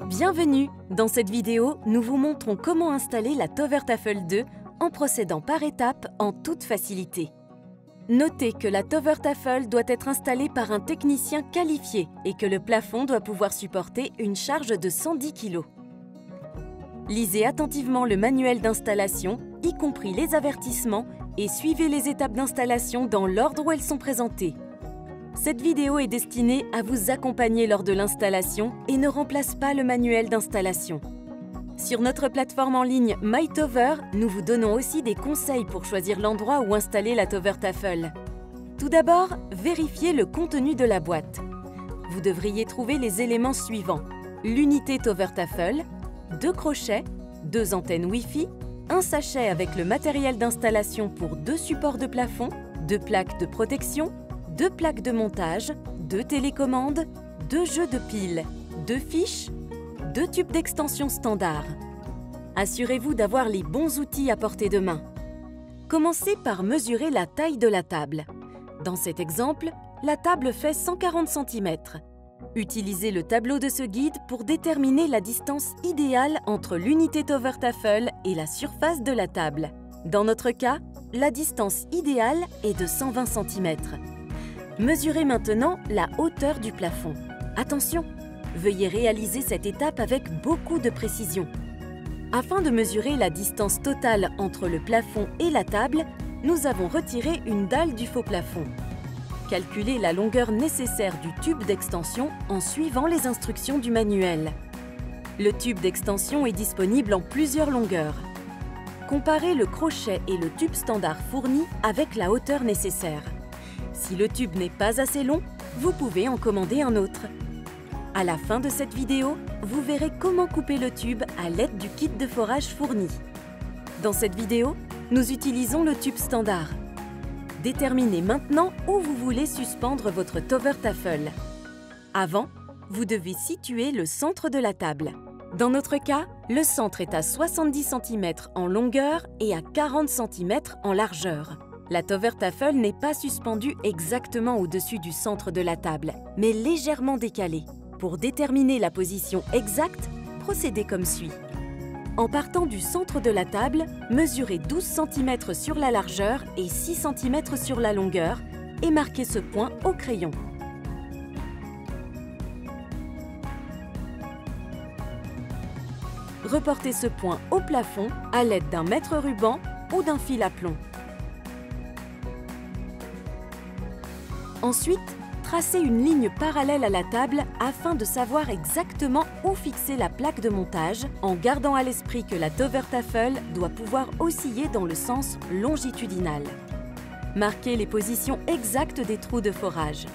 Bienvenue! Dans cette vidéo, nous vous montrons comment installer la Tovertafel 2 en procédant par étapes en toute facilité. Notez que la Tovertafel doit être installée par un technicien qualifié et que le plafond doit pouvoir supporter une charge de 110 kg. Lisez attentivement le manuel d'installation, y compris les avertissements, et suivez les étapes d'installation dans l'ordre où elles sont présentées. Cette vidéo est destinée à vous accompagner lors de l'installation et ne remplace pas le manuel d'installation. Sur notre plateforme en ligne MyTover, nous vous donnons aussi des conseils pour choisir l'endroit où installer la Tovertafel. Tout d'abord, vérifiez le contenu de la boîte. Vous devriez trouver les éléments suivants: l'unité Tovertafel, 2 crochets, 2 antennes Wi-Fi, un sachet avec le matériel d'installation pour 2 supports de plafond, 2 plaques de protection, 2 plaques de montage, 2 télécommandes, 2 jeux de piles, 2 fiches, 2 tubes d'extension standard. Assurez-vous d'avoir les bons outils à portée de main. Commencez par mesurer la taille de la table. Dans cet exemple, la table fait 140 cm. Utilisez le tableau de ce guide pour déterminer la distance idéale entre l'unité Tovertafel et la surface de la table. Dans notre cas, la distance idéale est de 120 cm. Mesurez maintenant la hauteur du plafond. Attention, veuillez réaliser cette étape avec beaucoup de précision. Afin de mesurer la distance totale entre le plafond et la table, nous avons retiré une dalle du faux plafond. Calculez la longueur nécessaire du tube d'extension en suivant les instructions du manuel. Le tube d'extension est disponible en plusieurs longueurs. Comparez le crochet et le tube standard fourni avec la hauteur nécessaire. Si le tube n'est pas assez long, vous pouvez en commander un autre. À la fin de cette vidéo, vous verrez comment couper le tube à l'aide du kit de forage fourni. Dans cette vidéo, nous utilisons le tube standard. Déterminez maintenant où vous voulez suspendre votre Tovertafel. Avant, vous devez situer le centre de la table. Dans notre cas, le centre est à 70 cm en longueur et à 40 cm en largeur. La Tovertafel n'est pas suspendue exactement au-dessus du centre de la table, mais légèrement décalée. Pour déterminer la position exacte, procédez comme suit. En partant du centre de la table, mesurez 12 cm sur la largeur et 6 cm sur la longueur et marquez ce point au crayon. Reportez ce point au plafond à l'aide d'un mètre-ruban ou d'un fil à plomb. Ensuite, tracez une ligne parallèle à la table afin de savoir exactement où fixer la plaque de montage en gardant à l'esprit que la Tovertafel doit pouvoir osciller dans le sens longitudinal. Marquez les positions exactes des trous de forage.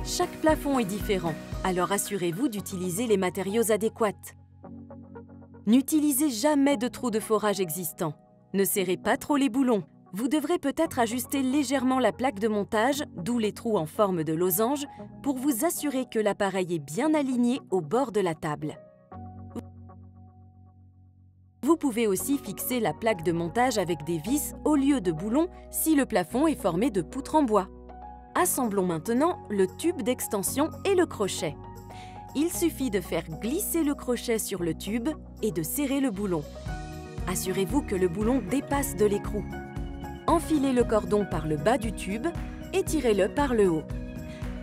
Chaque plafond est différent, alors assurez-vous d'utiliser les matériaux adéquats. N'utilisez jamais de trous de forage existants. Ne serrez pas trop les boulons. Vous devrez peut-être ajuster légèrement la plaque de montage, d'où les trous en forme de losange, pour vous assurer que l'appareil est bien aligné au bord de la table. Vous pouvez aussi fixer la plaque de montage avec des vis au lieu de boulons si le plafond est formé de poutres en bois. Assemblons maintenant le tube d'extension et le crochet. Il suffit de faire glisser le crochet sur le tube et de serrer le boulon. Assurez-vous que le boulon dépasse de l'écrou. Enfilez le cordon par le bas du tube et tirez-le par le haut.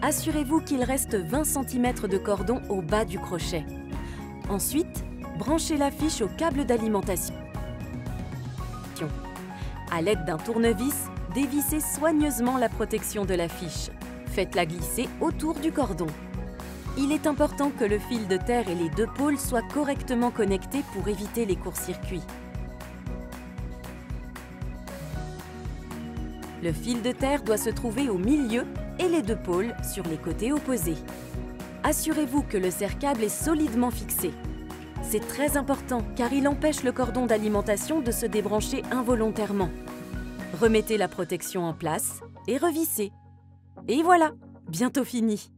Assurez-vous qu'il reste 20 cm de cordon au bas du crochet. Ensuite, branchez la fiche au câble d'alimentation. À l'aide d'un tournevis, dévissez soigneusement la protection de la fiche. Faites-la glisser autour du cordon. Il est important que le fil de terre et les 2 pôles soient correctement connectés pour éviter les courts-circuits. Le fil de terre doit se trouver au milieu et les 2 pôles sur les côtés opposés. Assurez-vous que le serre-câble est solidement fixé. C'est très important car il empêche le cordon d'alimentation de se débrancher involontairement. Remettez la protection en place et revissez. Et voilà, bientôt fini!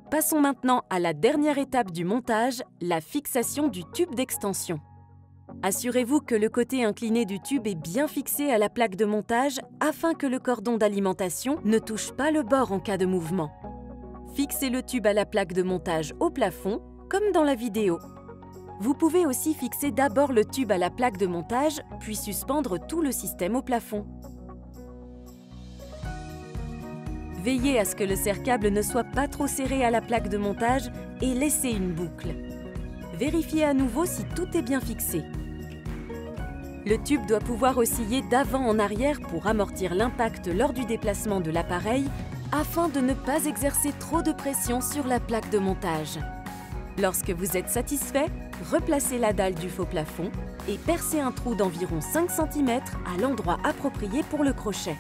Passons maintenant à la dernière étape du montage, la fixation du tube d'extension. Assurez-vous que le côté incliné du tube est bien fixé à la plaque de montage afin que le cordon d'alimentation ne touche pas le bord en cas de mouvement. Fixez le tube à la plaque de montage au plafond, comme dans la vidéo. Vous pouvez aussi fixer d'abord le tube à la plaque de montage, puis suspendre tout le système au plafond. Veillez à ce que le serre-câble ne soit pas trop serré à la plaque de montage et laissez une boucle. Vérifiez à nouveau si tout est bien fixé. Le tube doit pouvoir osciller d'avant en arrière pour amortir l'impact lors du déplacement de l'appareil afin de ne pas exercer trop de pression sur la plaque de montage. Lorsque vous êtes satisfait, replacez la dalle du faux plafond et percez un trou d'environ 5 cm à l'endroit approprié pour le crochet.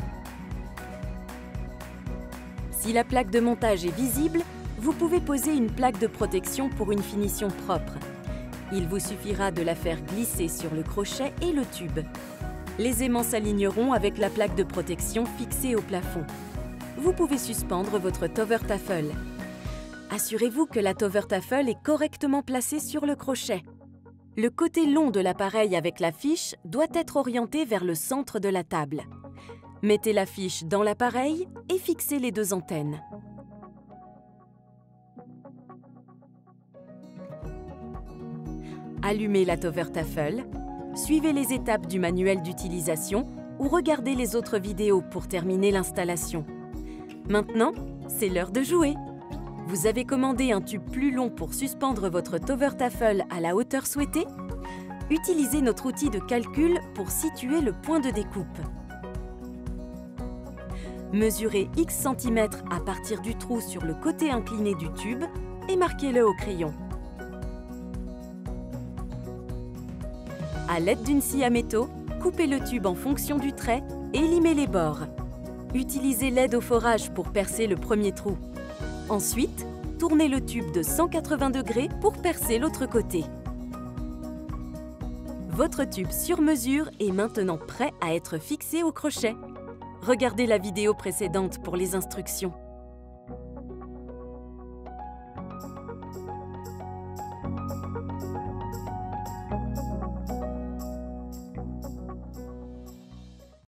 Si la plaque de montage est visible, vous pouvez poser une plaque de protection pour une finition propre. Il vous suffira de la faire glisser sur le crochet et le tube. Les aimants s'aligneront avec la plaque de protection fixée au plafond. Vous pouvez suspendre votre Tovertaffel. Assurez-vous que la Tovertaffel est correctement placée sur le crochet. Le côté long de l'appareil avec la fiche doit être orienté vers le centre de la table. Mettez la fiche dans l'appareil et fixez les deux antennes. Allumez la Tovertaffel, suivez les étapes du manuel d'utilisation ou regardez les autres vidéos pour terminer l'installation. Maintenant, c'est l'heure de jouer! Vous avez commandé un tube plus long pour suspendre votre Tovertaffel à la hauteur souhaitée? Utilisez notre outil de calcul pour situer le point de découpe. Mesurez X centimètres à partir du trou sur le côté incliné du tube et marquez-le au crayon. À l'aide d'une scie à métaux, coupez le tube en fonction du trait et limez les bords. Utilisez l'aide au forage pour percer le premier trou. Ensuite, tournez le tube de 180 degrés pour percer l'autre côté. Votre tube sur mesure est maintenant prêt à être fixé au crochet. Regardez la vidéo précédente pour les instructions.